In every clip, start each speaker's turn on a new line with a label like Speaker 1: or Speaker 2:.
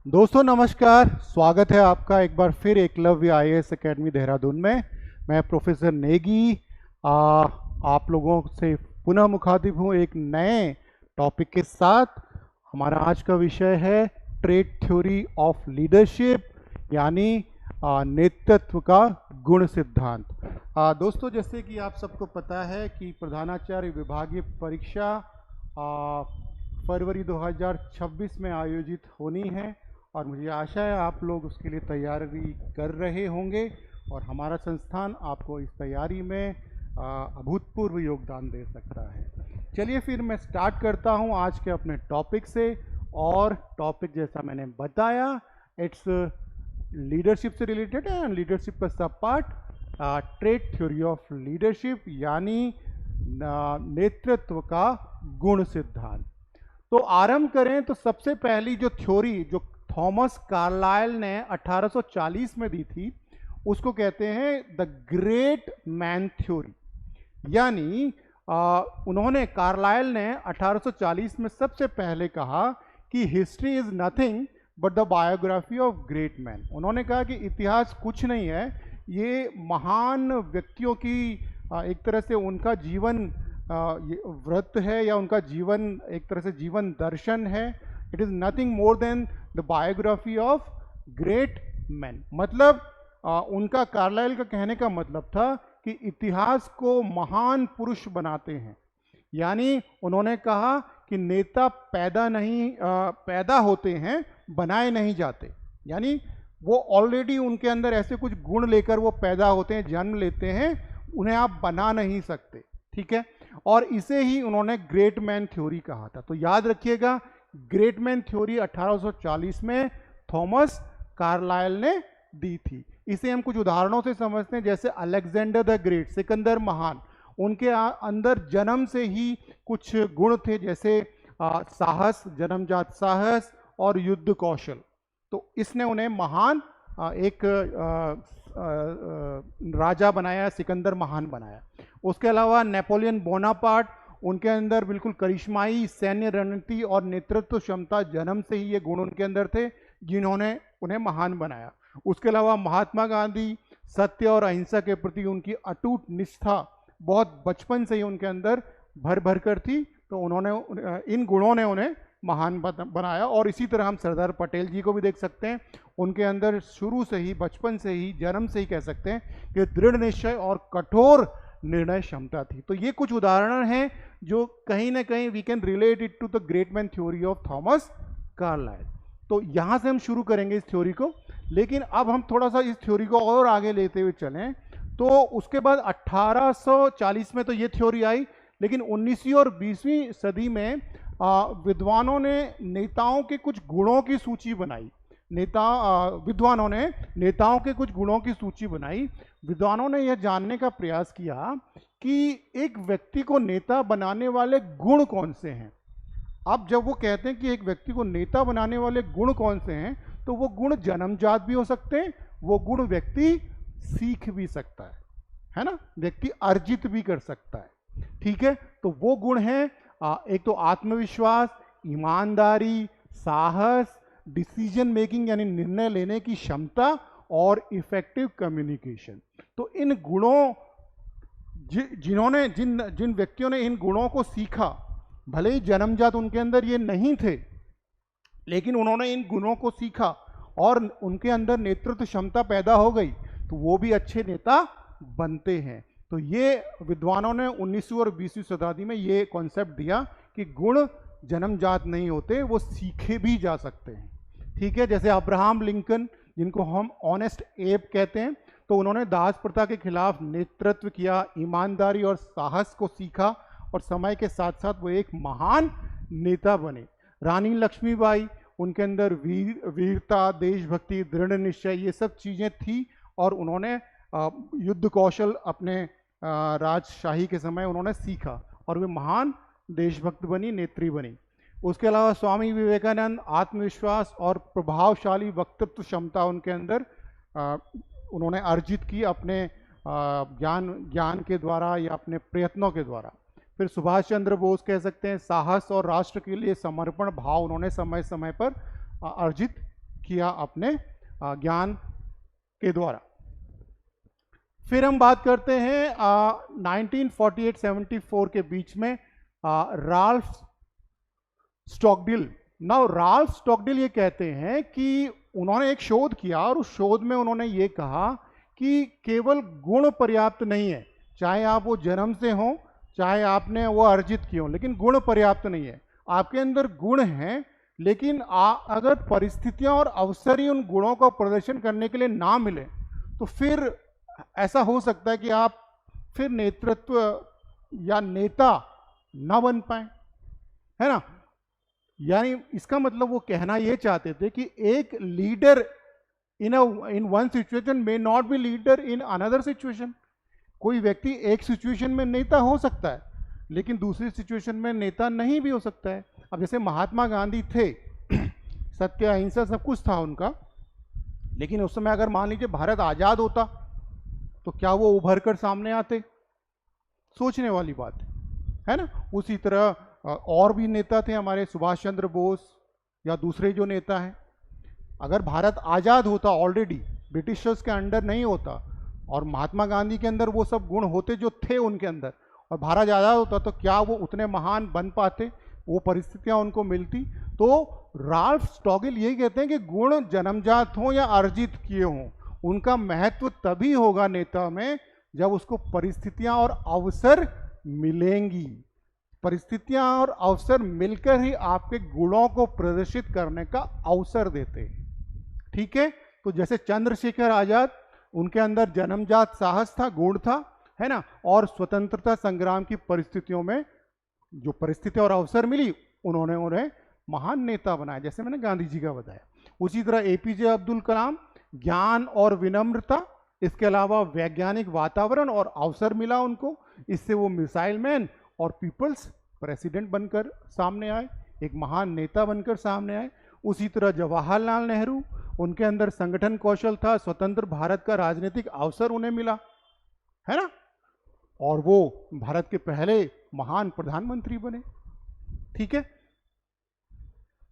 Speaker 1: दोस्तों नमस्कार। स्वागत है आपका एक बार फिर एकलव्य आईएएस एकेडमी देहरादून में। मैं प्रोफेसर नेगी आप लोगों से पुनः मुखातिब हूँ एक नए टॉपिक के साथ। हमारा आज का विषय है ट्रेट थ्योरी ऑफ लीडरशिप, यानी नेतृत्व का गुण सिद्धांत। दोस्तों, जैसे कि आप सबको पता है कि प्रधानाचार्य विभागीय परीक्षा फरवरी 2026 में आयोजित होनी है और मुझे आशा है आप लोग उसके लिए तैयारी कर रहे होंगे और हमारा संस्थान आपको इस तैयारी में अभूतपूर्व योगदान दे सकता है। चलिए फिर मैं स्टार्ट करता हूं आज के अपने टॉपिक से। और टॉपिक जैसा मैंने बताया, इट्स लीडरशिप से रिलेटेड है। लीडरशिप का सब part trait theory of leadership, यानी नेतृत्व का गुण सिद्धांत। तो आरंभ करें तो सबसे पहली जो थ्योरी जो थॉमस कार्लाइल ने 1840 में दी थी, उसको कहते हैं द ग्रेट मैन थ्योरी। यानी उन्होंने कार्लाइल ने 1840 में सबसे पहले कहा कि history is nothing but the biography of great man. उन्होंने कहा कि इतिहास कुछ नहीं है, ये महान व्यक्तियों की एक तरह से उनका जीवन व्रत है या उनका जीवन एक तरह से जीवन दर्शन है। It is nothing more than the biography of great man. मतलब उनका कार्लाइल का कहने का मतलब था कि इतिहास को महान पुरुष बनाते हैं। यानी उन्होंने कहा कि नेता पैदा होते हैं, बनाए नहीं जाते। यानी वो ऑलरेडी उनके अंदर ऐसे कुछ गुण लेकर वो पैदा होते हैं, जन्म लेते हैं, उन्हें आप बना नहीं सकते। ठीक है, और इसे ही उन्होंने ग्रेट मैन थ्योरी कहा था। तो याद रखिएगा, ग्रेट मैन थ्योरी 1840 में थॉमस कार्लाइल ने दी थी। इसे हम कुछ उदाहरणों से समझते हैं, जैसे अलेक्जेंडर द ग्रेट, सिकंदर महान, उनके अंदर जन्म से ही कुछ गुण थे, जैसे साहस, जन्मजात साहस और युद्ध कौशल। तो इसने उन्हें महान एक राजा बनाया, सिकंदर महान बनाया। उसके अलावा नेपोलियन बोनापार्ट, उनके अंदर बिल्कुल करिश्माई सैन्य रणनीति और नेतृत्व क्षमता, जन्म से ही ये गुण उनके अंदर थे, जिन्होंने उन्हें महान बनाया। उसके अलावा महात्मा गांधी, सत्य और अहिंसा के प्रति उनकी अटूट निष्ठा बहुत बचपन से ही उनके अंदर भर भर कर थी, तो उन्होंने इन गुणों ने उन्हें महान बनाया। और इसी तरह हम सरदार पटेल जी को भी देख सकते हैं, उनके अंदर शुरू से ही, बचपन से ही, जन्म से ही कह सकते हैं कि दृढ़ निश्चय और कठोर निर्णय क्षमता थी। तो ये कुछ उदाहरण हैं जो कहीं ना कहीं we can relate it to the great man theory of Thomas Carlyle. तो यहाँ से हम शुरू करेंगे इस थ्योरी को, लेकिन अब हम थोड़ा सा इस थ्योरी को और आगे लेते हुए चलें। तो उसके बाद 1840 में तो ये थ्योरी आई, लेकिन 19वीं और 20वीं सदी में विद्वानों ने नेताओं के कुछ गुणों की सूची बनाई। विद्वानों ने नेताओं के कुछ गुणों की सूची बनाई। विद्वानों ने यह जानने का प्रयास किया कि एक व्यक्ति को नेता बनाने वाले गुण कौन से हैं। अब जब वो कहते हैं कि एक व्यक्ति को नेता बनाने वाले गुण कौन से हैं, तो वो गुण जन्मजात भी हो सकते हैं, वो गुण व्यक्ति सीख भी सकता है ना, व्यक्ति अर्जित भी कर सकता है। ठीक है, तो वो गुण हैं एक तो आत्मविश्वास, ईमानदारी, साहस, डिसीजन मेकिंग यानी निर्णय लेने की क्षमता और इफेक्टिव कम्युनिकेशन। तो इन गुणों जिन व्यक्तियों ने इन गुणों को सीखा, भले ही जन्मजात उनके अंदर ये नहीं थे, लेकिन उन्होंने इन गुणों को सीखा और उनके अंदर नेतृत्व क्षमता पैदा हो गई, तो वो भी अच्छे नेता बनते हैं। तो ये विद्वानों ने 19वीं और 20वीं शताब्दी में ये कॉन्सेप्ट दिया कि गुण जन्मजात नहीं होते, वो सीखे भी जा सकते हैं। ठीक है, जैसे अब्राहम लिंकन, जिनको हम ऑनेस्ट एब कहते हैं, तो उन्होंने दास प्रथा के खिलाफ नेतृत्व किया, ईमानदारी और साहस को सीखा और समय के साथ साथ वो एक महान नेता बने। रानी लक्ष्मीबाई, उनके अंदर वीरता, देशभक्ति, दृढ़ निश्चय, ये सब चीज़ें थी और उन्होंने युद्ध कौशल अपने राजशाही के समय उन्होंने सीखा और वे महान देशभक्त बनी, नेत्री बनी। उसके अलावा स्वामी विवेकानंद, आत्मविश्वास और प्रभावशाली वक्तृत्व क्षमता उनके अंदर उन्होंने अर्जित की अपने ज्ञान के द्वारा या अपने प्रयत्नों के द्वारा। फिर सुभाष चंद्र बोस कह सकते हैं, साहस और राष्ट्र के लिए समर्पण भाव उन्होंने समय समय पर अर्जित किया अपने ज्ञान के द्वारा। फिर हम बात करते हैं 1948-74 के बीच में राल्फ स्टॉकडिल। नाउ राल्फ स्टॉकडिल ये कहते हैं कि उन्होंने एक शोध किया और उस शोध में उन्होंने ये कहा कि केवल गुण पर्याप्त नहीं है, चाहे आप वो जन्म से हों चाहे आपने वो अर्जित किए हों, लेकिन गुण पर्याप्त नहीं है। आपके अंदर गुण हैं, लेकिन अगर परिस्थितियां और अवसर ही उन गुणों का प्रदर्शन करने के लिए ना मिले तो फिर ऐसा हो सकता है कि आप फिर नेतृत्व या नेता ना बन पाए, है ना। यानी इसका मतलब वो कहना ये चाहते थे कि एक leader in one situation may not be leader in another situation. कोई व्यक्ति एक सिचुएशन में नेता हो सकता है लेकिन दूसरी सिचुएशन में नेता नहीं भी हो सकता है। अब जैसे महात्मा गांधी थे, सत्य अहिंसा सब कुछ था उनका, लेकिन उस समय अगर मान लीजिए भारत आजाद होता तो क्या वो उभर कर सामने आते? सोचने वाली बात है ना। उसी तरह और भी नेता थे हमारे, सुभाष चंद्र बोस या दूसरे जो नेता हैं। अगर भारत आजाद होता, ऑलरेडी ब्रिटिशर्स के अंडर नहीं होता, और महात्मा गांधी के अंदर वो सब गुण होते जो थे उनके अंदर, और भारत आजाद होता, तो क्या वो उतने महान बन पाते? वो परिस्थितियां उनको मिलती? तो राल्फ स्टॉगिल यही कहते हैं कि गुण जन्मजात हों या अर्जित किए हों, उनका महत्व तभी होगा नेता में जब उसको परिस्थितियां और अवसर मिलेंगी। परिस्थितियां और अवसर मिलकर ही आपके गुणों को प्रदर्शित करने का अवसर देते हैं। ठीक है, तो जैसे चंद्रशेखर आजाद, उनके अंदर जन्मजात साहस था, गुण था, है ना, और स्वतंत्रता संग्राम की परिस्थितियों में जो परिस्थितियां और अवसर मिली उन्होंने उन्हें महान नेता बनाया, जैसे मैंने गांधी जी का बताया। उसी तरह एपीजे अब्दुल कलाम, ज्ञान और विनम्रता, इसके अलावा वैज्ञानिक वातावरण और अवसर मिला उनको, इससे वो मिसाइल मैन और पीपल्स प्रेसिडेंट बनकर सामने आए, एक महान नेता बनकर सामने आए। उसी तरह जवाहरलाल नेहरू, उनके अंदर संगठन कौशल था, स्वतंत्र भारत का राजनीतिक अवसर उन्हें मिला, है ना, और वो भारत के पहले महान प्रधानमंत्री बने। ठीक है,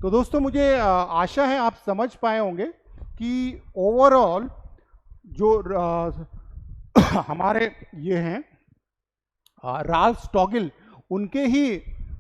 Speaker 1: तो दोस्तों मुझे आशा है आप समझ पाए होंगे कि ओवरऑल जो हमारे ये हैं राल्फ स्टॉगिल, उनके ही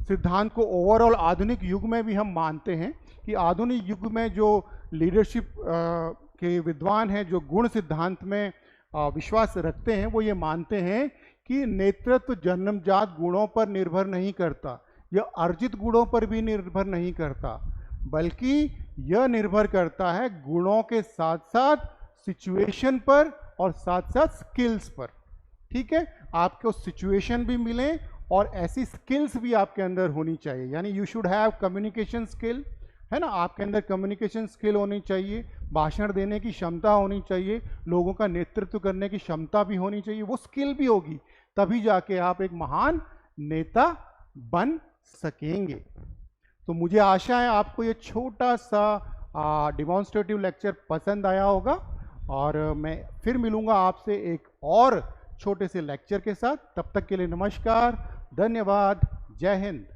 Speaker 1: सिद्धांत को ओवरऑल आधुनिक युग में भी हम मानते हैं कि आधुनिक युग में जो लीडरशिप के विद्वान हैं, जो गुण सिद्धांत में विश्वास रखते हैं, वो ये मानते हैं कि नेतृत्व जन्मजात गुणों पर निर्भर नहीं करता, यह अर्जित गुणों पर भी निर्भर नहीं करता, बल्कि यह निर्भर करता है गुणों के साथ साथ सिचुएशन पर और साथ साथ स्किल्स पर। ठीक है, आपको सिचुएशन भी मिले और ऐसी स्किल्स भी आपके अंदर होनी चाहिए, यानी you should have communication skill, है ना, आपके अंदर कम्युनिकेशन स्किल होनी चाहिए, भाषण देने की क्षमता होनी चाहिए, लोगों का नेतृत्व करने की क्षमता भी होनी चाहिए। वो स्किल भी होगी तभी जाके आप एक महान नेता बन सकेंगे। तो मुझे आशा है आपको ये छोटा सा डिमॉन्स्ट्रेटिव लेक्चर पसंद आया होगा, और मैं फिर मिलूंगा आपसे एक और छोटे से लेक्चर के साथ। तब तक के लिए नमस्कार, धन्यवाद, जय हिंद।